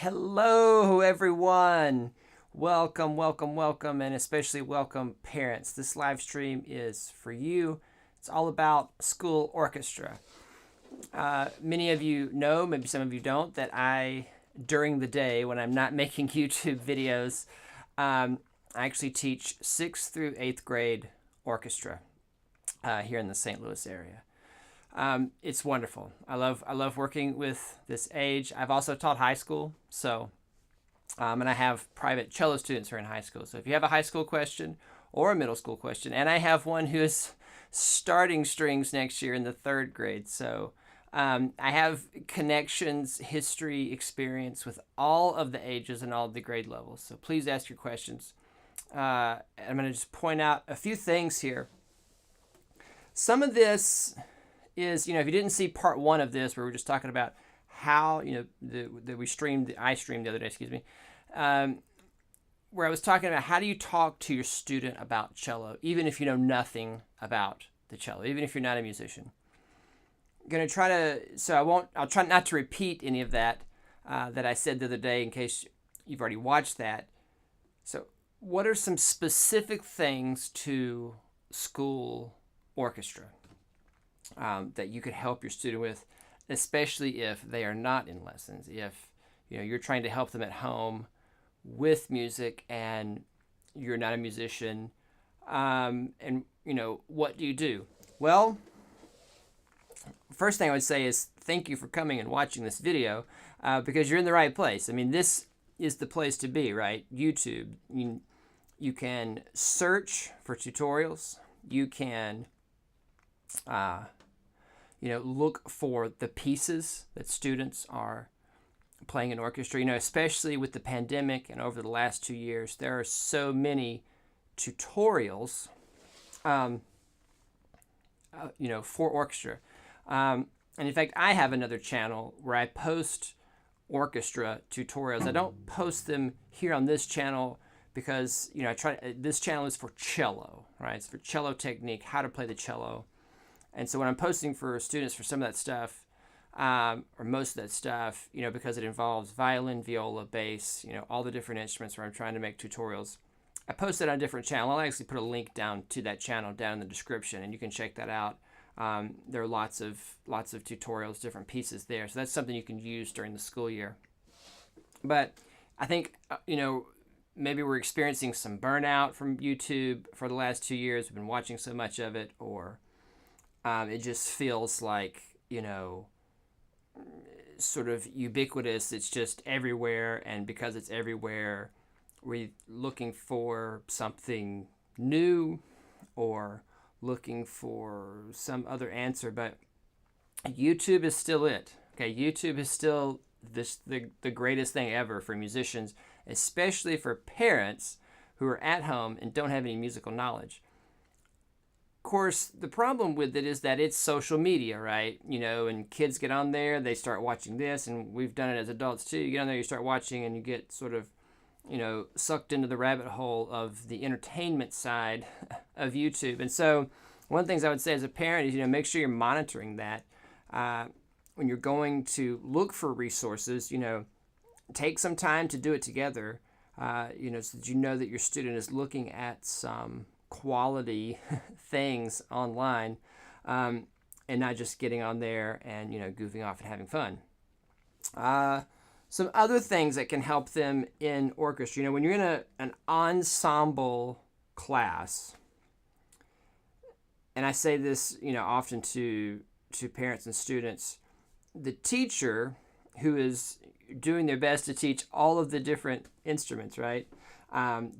Hello, everyone. Welcome, welcome, welcome, and especially welcome, parents. This live stream is for you. It's all about school orchestra. Many of you know, maybe some of you don't, that during the day when I'm not making YouTube videos, I actually teach 6th through 8th grade orchestra here in the St. Louis area. It's wonderful. I love working with this age. I've also taught high school, and I have private cello students who are in high school. So if you have a high school question or a middle school question, and I have one who is starting strings next year in the 3rd grade. So I have connections, history, experience with all of the ages and all of the grade levels. So please ask your questions. I'm going to just point out a few things here. Some of this is, if you didn't see part 1 of this, where we're just talking about how, I streamed the other day, where I was talking about how do you talk to your student about cello, even if you know nothing about the cello, even if you're not a musician. I'm going to try to, I'll try not to repeat any of that that I said the other day in case you've already watched that. So what are some specific things to school orchestra that you could help your student with, especially if they are not in lessons, if you're trying to help them at home with music and you're not a musician, and what do you do? Well, first thing I would say is thank you for coming and watching this video, because you're in the right place. I mean, this is the place to be, right? YouTube. You can search for tutorials. You can look for the pieces that students are playing in orchestra. Especially with the pandemic and over the last 2 years, there are so many tutorials, for orchestra. And in fact, I have another channel where I post orchestra tutorials. I don't post them here on this channel because, this channel is for cello, right? It's for cello technique, how to play the cello. And so when I'm posting for students for some of that stuff, or most of that stuff, because it involves violin, viola, bass, all the different instruments where I'm trying to make tutorials, I post it on a different channel. I'll actually put a link down to that channel down in the description, and you can check that out. There are lots of tutorials, different pieces there. So that's something you can use during the school year. But I think, maybe we're experiencing some burnout from YouTube for the last 2 years. We've been watching so much of it, or it just feels like, sort of ubiquitous. It's just everywhere. And because it's everywhere, we're looking for something new or looking for some other answer. But YouTube is still it. Okay, YouTube is still the greatest thing ever for musicians, especially for parents who are at home and don't have any musical knowledge. Of course, the problem with it is that it's social media, right? And kids get on there, they start watching this, and we've done it as adults too. You get on there, you start watching, and you get sort of, sucked into the rabbit hole of the entertainment side of YouTube. And so one of the things I would say as a parent is, make sure you're monitoring that. When you're going to look for resources, take some time to do it together, so that you know that your student is looking at some quality things online, and not just getting on there and goofing off and having fun. Some other things that can help them in orchestra, when you're in an ensemble class, and I say this often to parents and students, the teacher who is doing their best to teach all of the different instruments, right?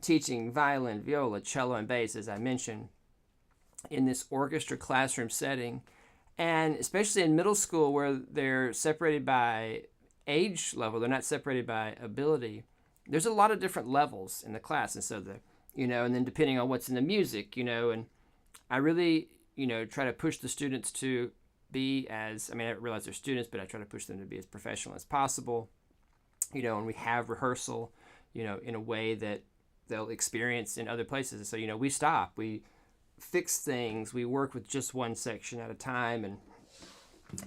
Teaching violin, viola, cello, and bass, as I mentioned, in this orchestra classroom setting, and especially in middle school where they're separated by age level, they're not separated by ability. There's a lot of different levels in the class, and so and then depending on what's in the music, and I really, try to push the students to be I realize they're students, but I try to push them to be as professional as possible, and we have rehearsal, in a way that they'll experience in other places. So, we stop, we fix things, we work with just one section at a time, and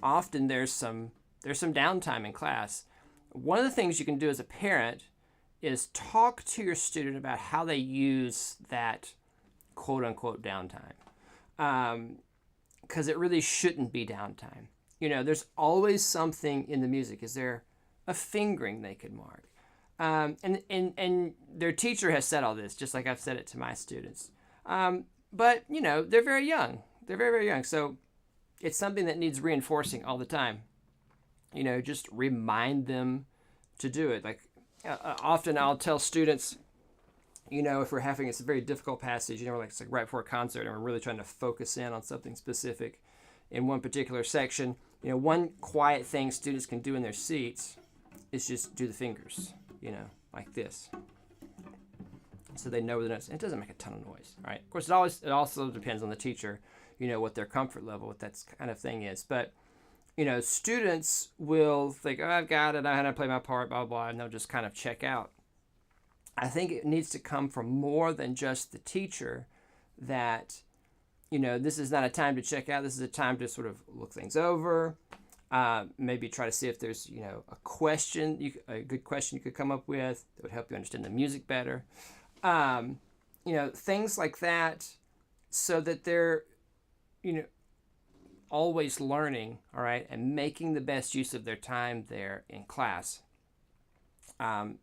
often there's some downtime in class one of the things you can do as a parent is talk to your student about how they use that quote-unquote downtime. Because it really shouldn't be downtime. There's always something in the music. Is there a fingering they could mark? And their teacher has said all this, just like I've said it to my students. But, they're very young. They're very, very young. So it's something that needs reinforcing all the time. Just remind them to do it. Like often I'll tell students, if we're having it's a very difficult passage, it's like right before a concert and we're really trying to focus in on something specific in one particular section, one quiet thing students can do in their seats is just do the fingers, like this. So they know the notes. It doesn't make a ton of noise, right? Of course, it also depends on the teacher, what their comfort level with that kind of thing is. But, students will think, oh, I've got it, I had to play my part, blah, blah, and they'll just kind of check out. I think it needs to come from more than just the teacher that, this is not a time to check out. This is a time to sort of look things over, maybe try to see if there's, a question, a good question you could come up with that would help you understand the music better. Things like that so that they're, always learning, all right, and making the best use of their time there in class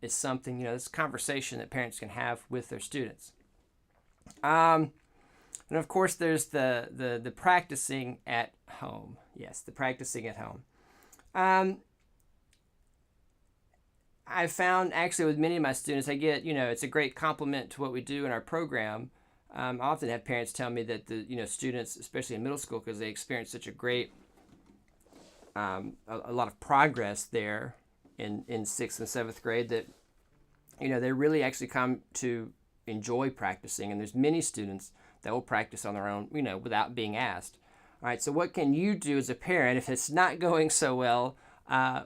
is something, this conversation that parents can have with their students. And of course, there's the practicing at home. Yes, the practicing at home. I found actually with many of my students, I get, it's a great compliment to what we do in our program. I often have parents tell me that the students, especially in middle school, because they experience such a great, a lot of progress there in 6th and 7th grade, that they really actually come to enjoy practicing. And there's many students that will practice on their own, without being asked. All right, so what can you do as a parent if it's not going so well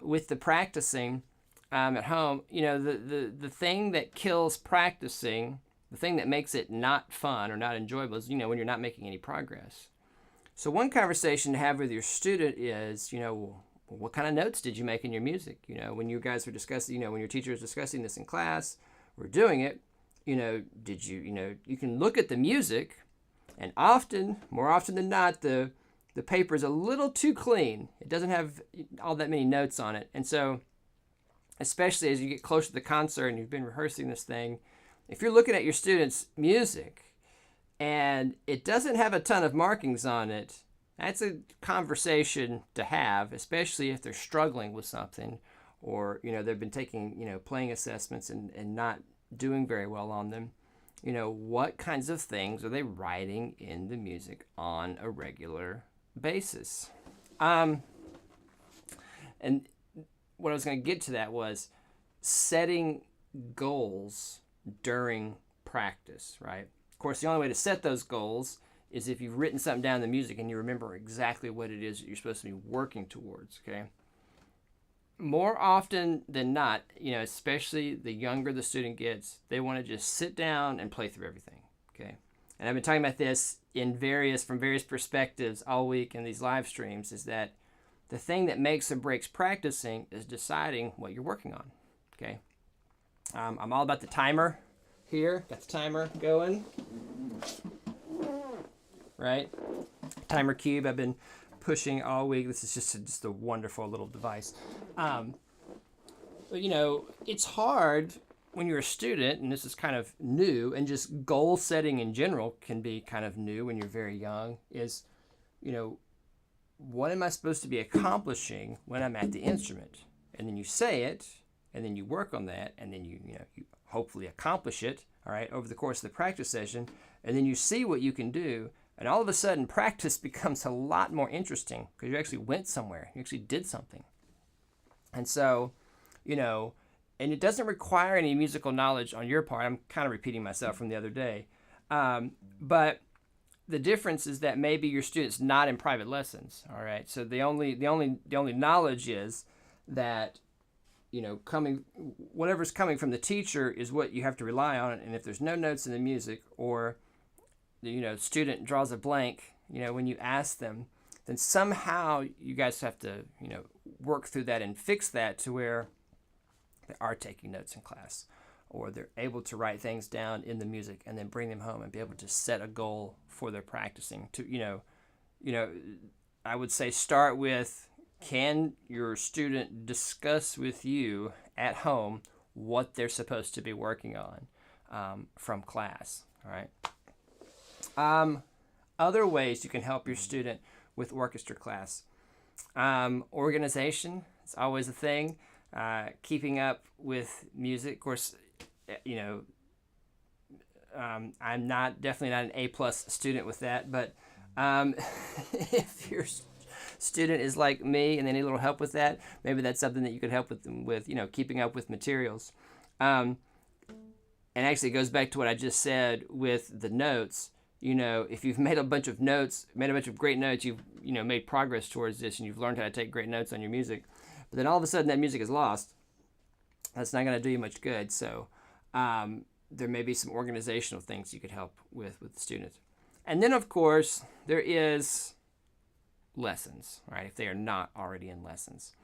with the practicing at home? The thing that kills practicing, the thing that makes it not fun or not enjoyable is, when you're not making any progress. So one conversation to have with your student is, what kind of notes did you make in your music? When you guys were discussing, when your teacher was discussing this in class, we're doing it, did you, you can look at the music, and more often than not, the paper is a little too clean. It doesn't have all that many notes on it. And so, especially as you get closer to the concert and you've been rehearsing this thing, if you're looking at your students' music and it doesn't have a ton of markings on it, that's a conversation to have, especially if they're struggling with something or, they've been taking, playing assessments and not doing very well on them. What kinds of things are they writing in the music on a regular basis? And what I was going to get to that was setting goals during practice, right? Of course, the only way to set those goals is if you've written something down in the music and you remember exactly what it is that you're supposed to be working towards, okay? More often than not, especially the younger the student gets, they want to just sit down and play through everything, okay? And I've been talking about this from various perspectives all week in these live streams, is that the thing that makes or breaks practicing is deciding what you're working on, okay? I'm all about the timer here. Got the timer going, right? Timer cube I've been pushing all week. This is just a wonderful little device. But it's hard when you're a student, and this is kind of new, and just goal setting in general can be kind of new when you're very young, is, what am I supposed to be accomplishing when I'm at the instrument? And then you say it, and then you work on that, and then you hopefully accomplish it, all right, over the course of the practice session, and then you see what you can do, and all of a sudden practice becomes a lot more interesting because you actually went somewhere, you actually did something. And so, and it doesn't require any musical knowledge on your part. I'm kind of repeating myself from the other day, but the difference is that maybe your student's not in private lessons, all right. So the only knowledge is that whatever's coming from the teacher is what you have to rely on. And if there's no notes in the music, or the student draws a blank, when you ask them, then somehow you guys have to work through that and fix that to where that are taking notes in class, or they're able to write things down in the music and then bring them home and be able to set a goal for their practicing. I would say start with, can your student discuss with you at home what they're supposed to be working on from class? All right. Other ways you can help your student with orchestra class. Organization is always a thing. Keeping up with music. Of course, I'm definitely not an A+ student with that, but if your student is like me and they need a little help with that, maybe that's something that you could help with them with, keeping up with materials. And actually it goes back to what I just said with the notes. If you've made a bunch of great notes, you've, made progress towards this, and you've learned how to take great notes on your music, but then all of a sudden that music is lost, that's not going to do you much good. So there may be some organizational things you could help with the students. And then, of course, there is lessons, right? If they are not already in lessons.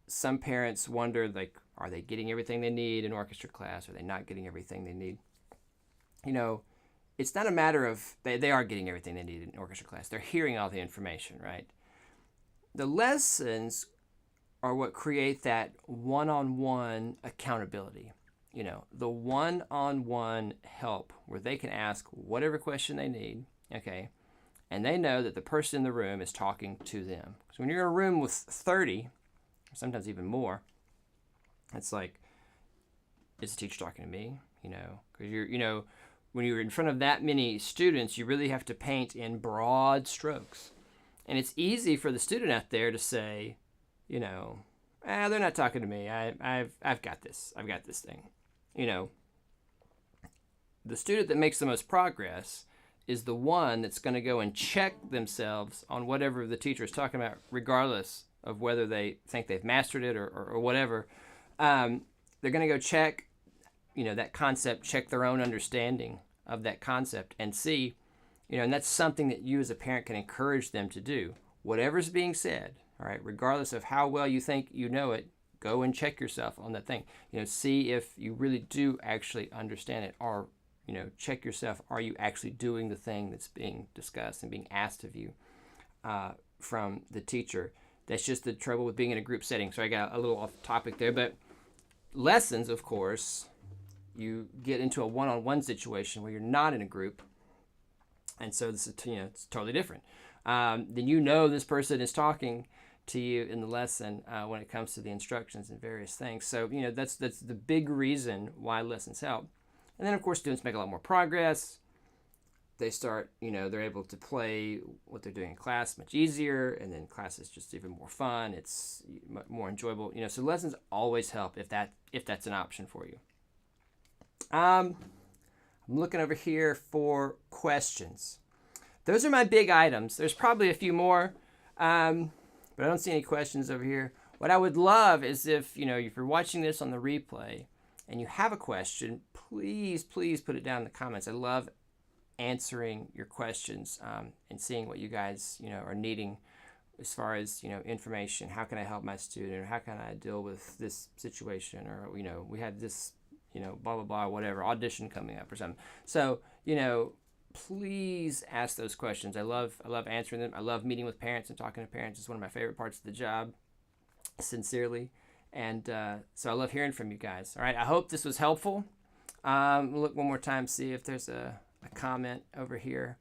Some parents wonder, like, are they getting everything they need in orchestra class? Are they not getting everything they need? It's not a matter of they are getting everything they need in orchestra class. They're hearing all the information, right? The lessons are what create that one-on-one accountability. The one-on-one help where they can ask whatever question they need, okay? And they know that the person in the room is talking to them. So when you're in a room with 30, sometimes even more, it's like, is the teacher talking to me? Because when you're in front of that many students, you really have to paint in broad strokes. And it's easy for the student out there to say, they're not talking to me. I've got this. I've got this thing. The student that makes the most progress is the one that's going to go and check themselves on whatever the teacher is talking about, regardless of whether they think they've mastered it or whatever. They're going to go check, that concept, check their own understanding of that concept and see, and that's something that you as a parent can encourage them to do. Whatever's being said, all right, regardless of how well you think you know it, go and check yourself on that thing. See if you really do actually understand it, or, check yourself. Are you actually doing the thing that's being discussed and being asked of you from the teacher? That's just the trouble with being in a group setting. So I got a little off topic there, but lessons, of course, you get into a one-on-one situation where you're not in a group. And so this is, it's totally different. Then this person is talking to you in the lesson when it comes to the instructions and various things. So, that's the big reason why lessons help. And then, of course, students make a lot more progress. They start, they're able to play what they're doing in class much easier, and then class is just even more fun. It's more enjoyable. So lessons always help if that's an option for you. I'm looking over here for questions. Those are my big items. There's probably a few more, but I don't see any questions over here. What I would love is if you're watching this on the replay and you have a question, please put it down in the comments. I love answering your questions and seeing what you guys are needing as far as information. How can I help my student? Or how can I deal with this situation? Or we had this blah blah blah, whatever, audition coming up or something. So please ask those questions. I love answering them. I love meeting with parents and talking to parents. It's one of my favorite parts of the job, sincerely. And so I love hearing from you guys. All right, I hope this was helpful. Look one more time, see if there's a comment over here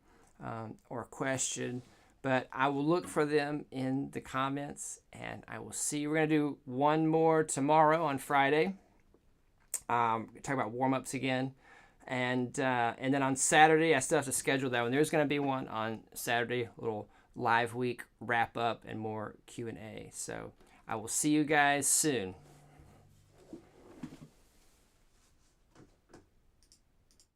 or a question. But I will look for them in the comments, and I will see you. We're going to do one more tomorrow on Friday. Talk about warm-ups again. And then on Saturday, I still have to schedule that one. There's going to be one on Saturday, a little live week wrap-up and more Q&A. So I will see you guys soon.